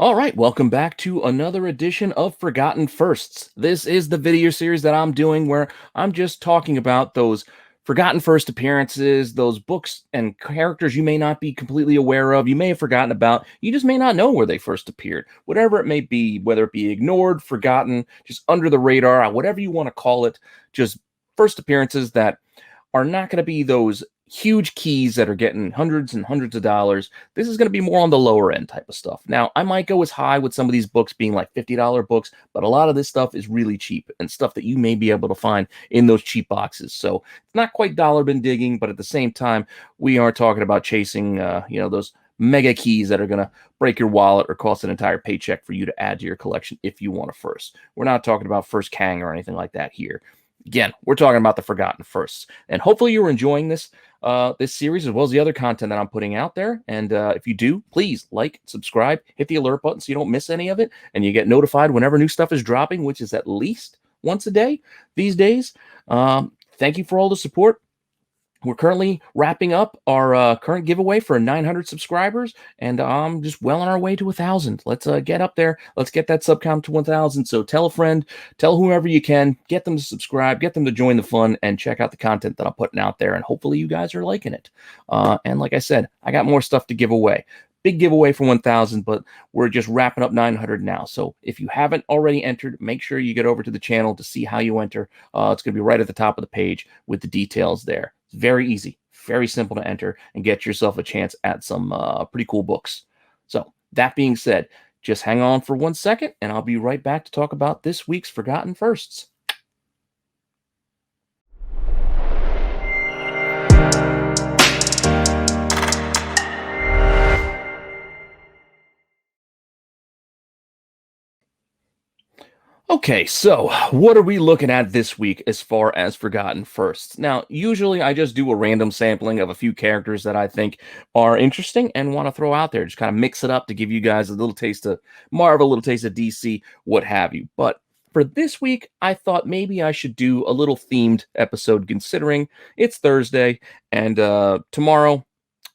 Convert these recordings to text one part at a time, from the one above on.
All right, welcome back to another edition of Forgotten Firsts. This is the video series that I'm doing where I'm just talking about those forgotten first appearances, those books and characters you may not be completely aware of, you may have forgotten about, you just may not know where they first appeared. Whatever it may be, whether it be ignored, forgotten, just under the radar, whatever you want to call it, just first appearances that are not going to be those huge keys that are getting hundreds and hundreds of dollars. This is going to be more on the lower end type of stuff. Now, I might go as high with some of these books being like $50 books, but a lot of this stuff is really cheap and stuff that you may be able to find in those cheap boxes. So it's not quite dollar bin digging, but at the same time, we are talking about chasing, those mega keys that are going to break your wallet or cost an entire paycheck for you to add to your collection if you want a first. We're not talking about first Kang or anything like that here. Again, we're talking about the forgotten firsts, and hopefully you're enjoying this series as well as the other content that I'm putting out there. And if you do, please like, subscribe, hit the alert button so you don't miss any of it, and you get notified whenever new stuff is dropping, which is at least once a day these days. Thank you for all the support. We're currently wrapping up our current giveaway for 900 subscribers, and I'm just well on our way to 1,000. Let's get up there. Let's get that sub count to 1,000. So tell a friend, tell whoever you can, get them to subscribe, get them to join the fun, and check out the content that I'm putting out there. And hopefully you guys are liking it. And like I said, I got more stuff to give away. Big giveaway for 1,000, but we're just wrapping up 900 now. So if you haven't already entered, make sure you get over to the channel to see how you enter. It's going to be right at the top of the page with the details there. It's very easy, very simple to enter and get yourself a chance at some pretty cool books. So that being said, just hang on for 1 second and I'll be right back to talk about this week's Forgotten Firsts. Okay, so what are we looking at this week as far as Forgotten Firsts? Now, usually I just do a random sampling of a few characters that I think are interesting and want to throw out there. Just kind of mix it up to give you guys a little taste of Marvel, a little taste of DC, what have you. But for this week, I thought maybe I should do a little themed episode considering it's Thursday and tomorrow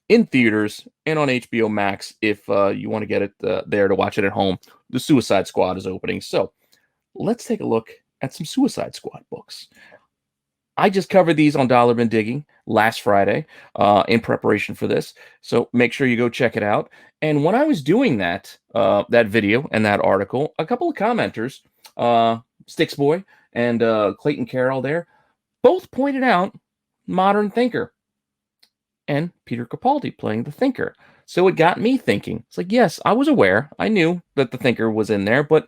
in theaters and on HBO Max if you want to get it there to watch it at home. The Suicide Squad is opening. So let's take a look at some Suicide Squad books. I just covered these on Dollar Bin Digging last Friday in preparation for this, so make sure you go check it out. And when I was doing that video and that article, a couple of commenters, Sticks Boy and Clayton Carroll there, both pointed out Modern Thinker and Peter Capaldi playing the Thinker. So it got me thinking. It's like, yes, I was aware. I knew that the Thinker was in there, but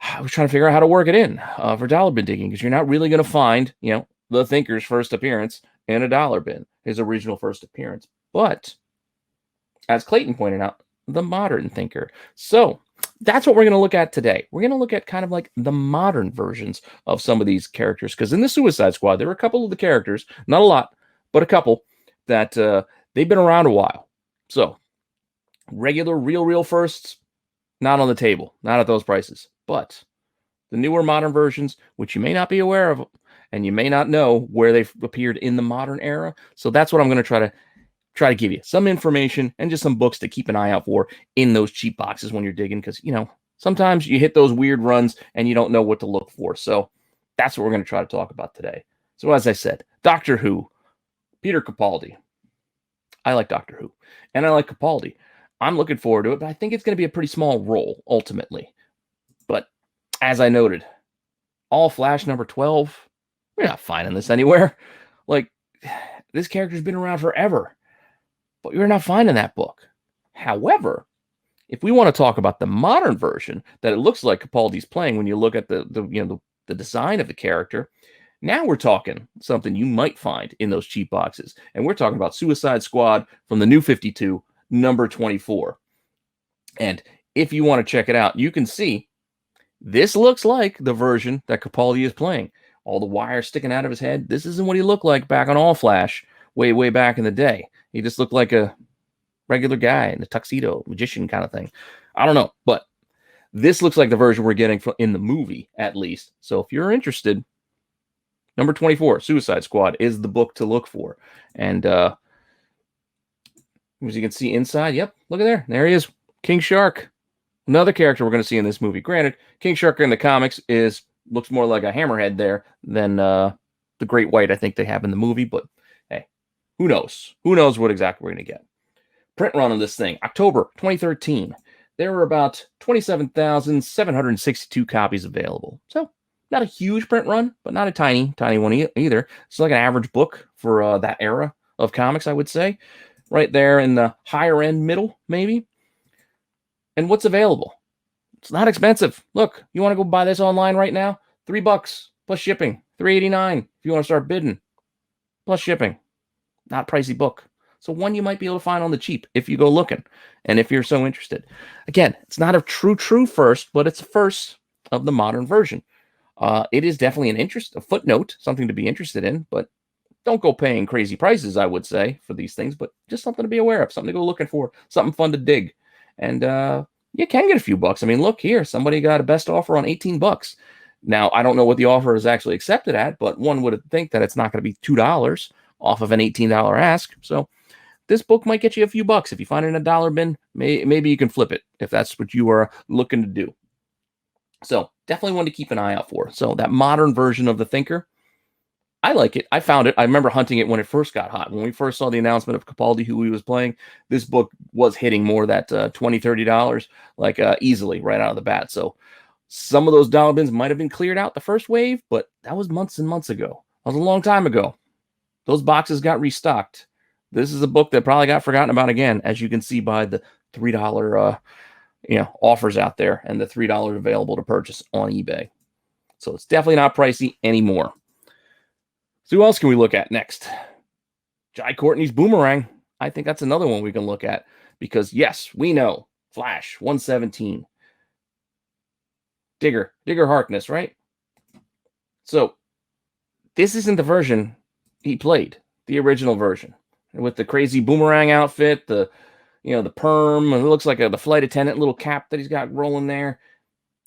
I was trying to figure out how to work it in for dollar bin digging because you're not really going to find, the Thinker's first appearance in a dollar bin, his original first appearance. But as Clayton pointed out, the modern Thinker. So that's what we're going to look at today. We're going to look at kind of like the modern versions of some of these characters because in the Suicide Squad, there were a couple of the characters, not a lot, but a couple that they've been around a while. So regular, real firsts, not on the table, not at those prices. But the newer modern versions, which you may not be aware of, and you may not know where they've appeared in the modern era. So that's what I'm going to try to give you some information and just some books to keep an eye out for in those cheap boxes when you're digging, because sometimes you hit those weird runs and you don't know what to look for. So that's what we're going to try to talk about today. So as I said, Doctor Who, Peter Capaldi. I like Doctor Who, and I like Capaldi. I'm looking forward to it, but I think it's going to be a pretty small role ultimately. But as I noted, All Flash number 12, we're not finding this anywhere. Like, this character's been around forever, but you're not finding that book. However, if we want to talk about the modern version that it looks like Capaldi's playing when you look at the design of the character, now we're talking something you might find in those cheap boxes. And we're talking about Suicide Squad from the New 52, number 24. And if you want to check it out, you can see this looks like the version that Capaldi is playing. All the wires sticking out of his head. This isn't what he looked like back on All Flash way back in the day. He just looked like a regular guy in a tuxedo, magician kind of thing. I don't know, but this looks like the version we're getting in the movie, at least. So if you're interested, number 24, Suicide Squad, is the book to look for. And as you can see inside, yep, look at there. There he is, King Shark. Another character we're going to see in this movie. Granted, King Shark in the comics looks more like a hammerhead there than the Great White I think they have in the movie. But hey, who knows? Who knows what exactly we're going to get? Print run of this thing, October 2013. There were about 27,762 copies available. So not a huge print run, but not a tiny one either. It's like an average book for that era of comics, I would say. Right there in the higher end middle, maybe. And what's available? It's not expensive. Look, you want to go buy this online right now? $3 plus shipping, $3.89 if you want to start bidding, plus shipping. Not pricey book. So one you might be able to find on the cheap if you go looking, and if you're so interested. Again, it's not a true first, but it's a first of the modern version. It is definitely a footnote, something to be interested in, but don't go paying crazy prices, I would say, for these things, but just something to be aware of, something to go looking for, something fun to dig. And you can get a few bucks. I mean, look here, somebody got a best offer on $18. Now, I don't know what the offer is actually accepted at, but one would think that it's not going to be $2 off of an $18 ask. So this book might get you a few bucks. If you find it in a dollar bin, maybe you can flip it if that's what you are looking to do. So definitely one to keep an eye out for. So that modern version of the Thinker, I like it. I found it. I remember hunting it when it first got hot. When we first saw the announcement of Capaldi, who he was playing, this book was hitting more that $20, $30, like easily right out of the bat. So some of those dollar bins might have been cleared out the first wave, but that was months and months ago. That was a long time ago. Those boxes got restocked. This is a book that probably got forgotten about again, as you can see by the $3 offers out there and the $3 available to purchase on eBay. So it's definitely not pricey anymore. So who else can we look at next? Jai Courtney's Boomerang. I think that's another one we can look at because, yes, we know Flash 117. Digger Harkness, right? So this isn't the version he played, the original version, with the crazy Boomerang outfit, the perm. It looks like the flight attendant little cap that he's got rolling there.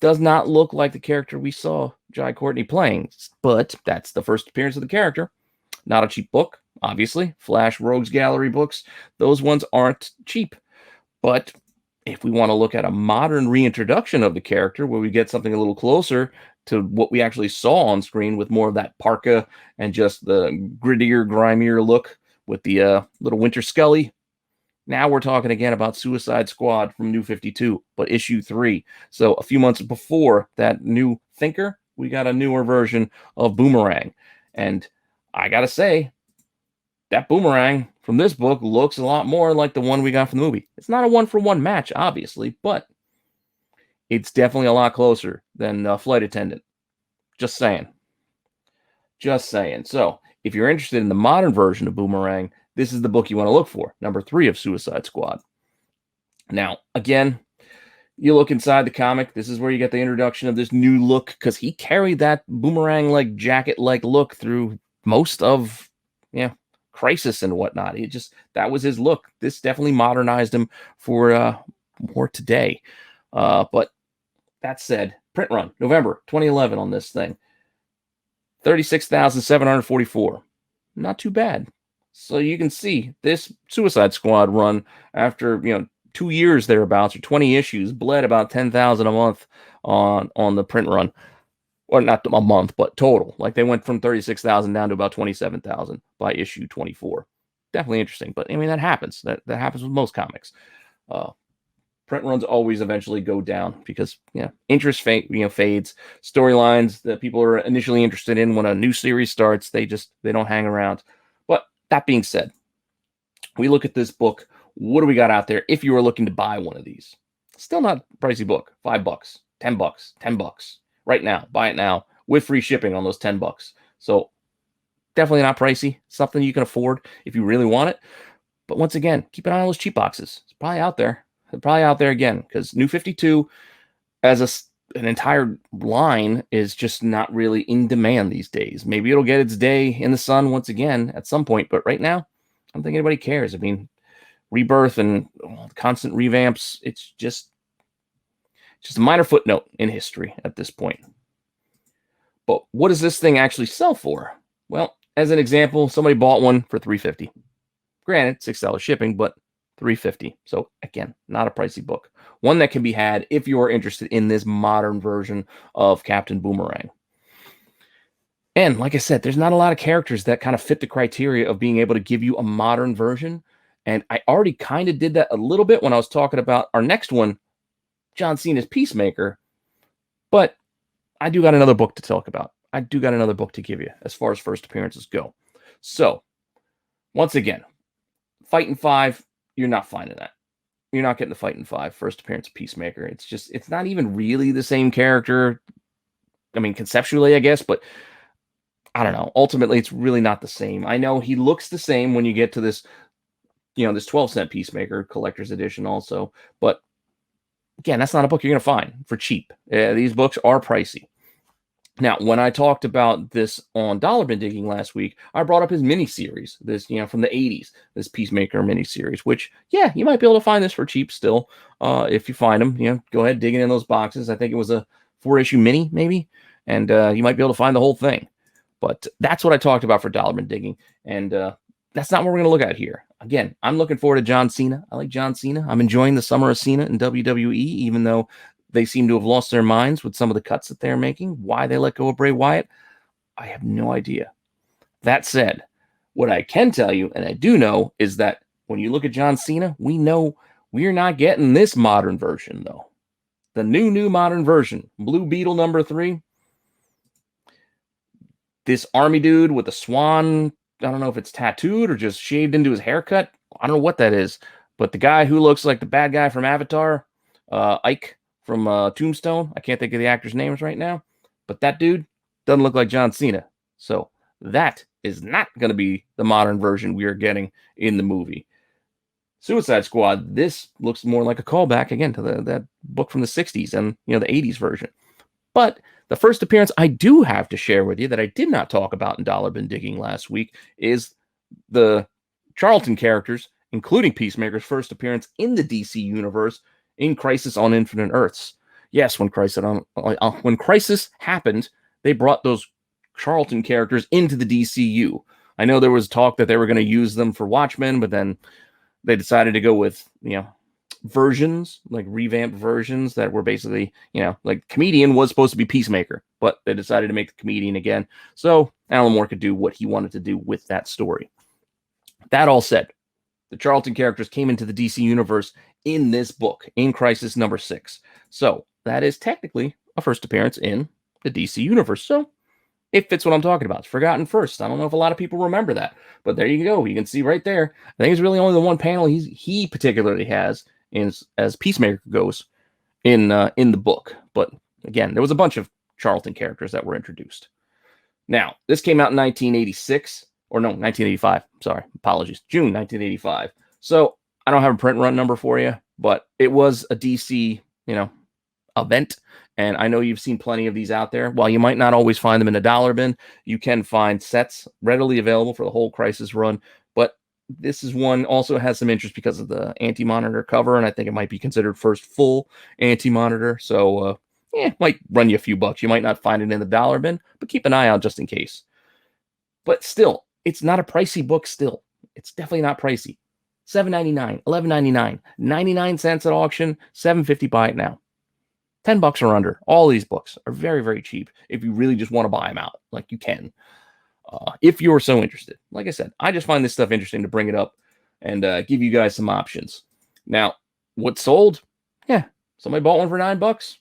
Does not look like the character we saw Jai Courtney playing, but that's the first appearance of the character. Not a cheap book, obviously. Flash Rogues Gallery books, those ones aren't cheap. But if we want to look at a modern reintroduction of the character where we get something a little closer to what we actually saw on screen with more of that parka and just the grittier, grimier look with the little Winter Scully, now we're talking again about Suicide Squad from New 52, but issue 3. So a few months before that new Thinker, we got a newer version of Boomerang. And I got to say, that Boomerang from this book looks a lot more like the one we got from the movie. It's not a one-for-one match, obviously, but it's definitely a lot closer than Flight Attendant. Just saying. Just saying. So if you're interested in the modern version of Boomerang, this is the book you want to look for, number 3 of Suicide Squad. Now, again, you look inside the comic, this is where you get the introduction of this new look, because he carried that Boomerang-like, jacket-like look through most of, Crisis and whatnot. That was his look. This definitely modernized him for more today. But that said, print run, November 2011 on this thing. 36,744. Not too bad. So you can see this Suicide Squad run after 2 years thereabouts or 20 issues bled about 10,000 a month on the print run, or not a month, but total. Like they went from 36,000 down to about 27,000 by issue 24. Definitely interesting, but I mean that happens. That happens with most comics. Print runs always eventually go down because interest fades. Storylines that people are initially interested in when a new series starts, they don't hang around. But that being said, we look at this book. What do we got out there if you are looking to buy one of these? Still not a pricey book. $5, $10, $10 right now. Buy it now with free shipping on those $10. So definitely not pricey. Something you can afford if you really want it. But once again, keep an eye on those cheap boxes. It's probably out there. They're probably out there again because New 52 as an entire line is just not really in demand these days. Maybe it'll get its day in the sun once again at some point, but right now, I don't think anybody cares. I mean, Rebirth and constant revamps, it's just a minor footnote in history at this point. But what does this thing actually sell for? Well, as an example, somebody bought one for $350. Granted, $6 shipping, but $3.50. So again, not a pricey book. One that can be had if you are interested in this modern version of Captain Boomerang. And like I said, there's not a lot of characters that kind of fit the criteria of being able to give you a modern version. And I already kind of did that a little bit when I was talking about our next one, John Cena's Peacemaker. But I do got another book to talk about. I do got another book to give you as far as first appearances go. So, once again, Fighting 5, you're not finding that. You're not getting the Fighting 5 first appearance of Peacemaker. It's not even really the same character. I mean, conceptually, I guess, but I don't know. Ultimately, it's really not the same. I know he looks the same when you get to this, this 12-cent Peacemaker collector's edition also. But again, that's not a book you're going to find for cheap. These books are pricey. Now, when I talked about this on Dollar Bin Digging last week, I brought up his miniseries, this, from the 80s, this Peacemaker miniseries, which, yeah, you might be able to find this for cheap still. If you find them, go ahead digging in those boxes. I think it was a 4-issue mini, maybe, and you might be able to find the whole thing. But that's what I talked about for Dollar Bin Digging, and that's not what we're going to look at here. Again, I'm looking forward to John Cena. I like John Cena. I'm enjoying the summer of Cena in WWE, even though they seem to have lost their minds with some of the cuts that they're making. Why they let go of Bray Wyatt, I have no idea. That said, what I can tell you, and I do know, is that when you look at John Cena, we know we're not getting this modern version, though. The new modern version, Blue Beetle number 3. This army dude with a swan, I don't know if it's tattooed or just shaved into his haircut. I don't know what that is. But the guy who looks like the bad guy from Avatar, Ike from Tombstone, I can't think of the actors' names right now, but that dude doesn't look like John Cena. So that is not going to be the modern version we are getting in the movie. Suicide Squad, this looks more like a callback, again, to that book from the 60s and, the 80s version. But the first appearance I do have to share with you that I did not talk about in Dollar Bin Digging last week is the Charlton Characters, including Peacemaker's first appearance in the DC universe in Crisis on Infinite Earths. Yes, when Crisis happened, they brought those Charlton characters into the DCU. I know there was talk that they were going to use them for Watchmen, but then they decided to go with, versions, like revamped versions that were basically, like Comedian was supposed to be Peacemaker, but they decided to make the Comedian again. So Alan Moore could do what he wanted to do with that story. That all said, the Charlton Characters came into the DC universe in this book, in Crisis number 6. So that is technically a first appearance in the DC universe. So it fits what I'm talking about. It's Forgotten First. I don't know if a lot of people remember that, but there you go. You can see right there. I think it's really only the one panel he particularly has as Peacemaker goes in the book. But again, there was a bunch of Charlton characters that were introduced. Now, this came out in 1986. Or no, 1985. Sorry, apologies. June 1985. So I don't have a print run number for you, but it was a DC, event. And I know you've seen plenty of these out there. While you might not always find them in a dollar bin, you can find sets readily available for the whole Crisis run. But this is one also has some interest because of the anti-monitor cover, and I think it might be considered first full anti-monitor. So, might run you a few bucks. You might not find it in the dollar bin, but keep an eye out just in case. But still, it's not a pricey book still. It's definitely not pricey. $7.99, $11.99, 99 cents at auction, $7.50 buy it now. $10 or under. All these books are very, very cheap if you really just want to buy them out. Like you can. If you're so interested. Like I said, I just find this stuff interesting to bring it up and give you guys some options. Now, what sold? Yeah, somebody bought one for $9.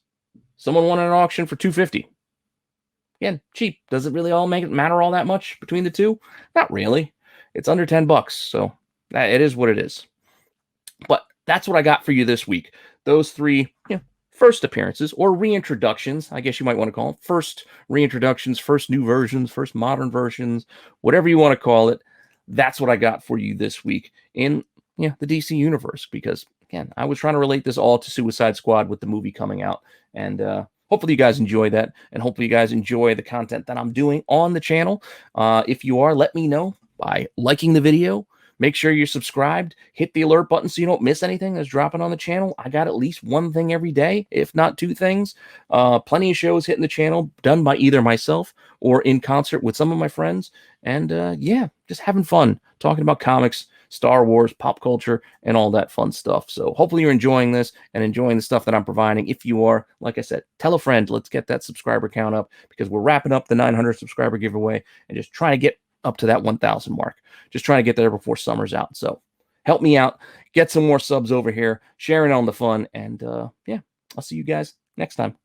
Someone won an auction for $2.50. Again, cheap. Does it really all matter all that much between the two? Not really. It's under $10, so it is what it is. But that's what I got for you this week. Those 3 first appearances or reintroductions, I guess you might want to call them. First reintroductions, first new versions, first modern versions, whatever you want to call it. That's what I got for you this week in the DC universe. Because, again, I was trying to relate this all to Suicide Squad with the movie coming out. And hopefully you guys enjoy that, and hopefully you guys enjoy the content that I'm doing on the channel. If you are, let me know by liking the video. Make sure you're subscribed. Hit the alert button so you don't miss anything that's dropping on the channel. I got at least one thing every day, if not 2 things. Plenty of shows hitting the channel, done by either myself or in concert with some of my friends. And just having fun talking about comics, Star Wars, pop culture, and all that fun stuff. So hopefully you're enjoying this and enjoying the stuff that I'm providing. If you are, like I said, tell a friend. Let's get that subscriber count up because we're wrapping up the 900 subscriber giveaway and just trying to get up to that 1,000 mark. Just trying to get there before summer's out. So help me out. Get some more subs over here. Sharing on the fun. And yeah, I'll see you guys next time.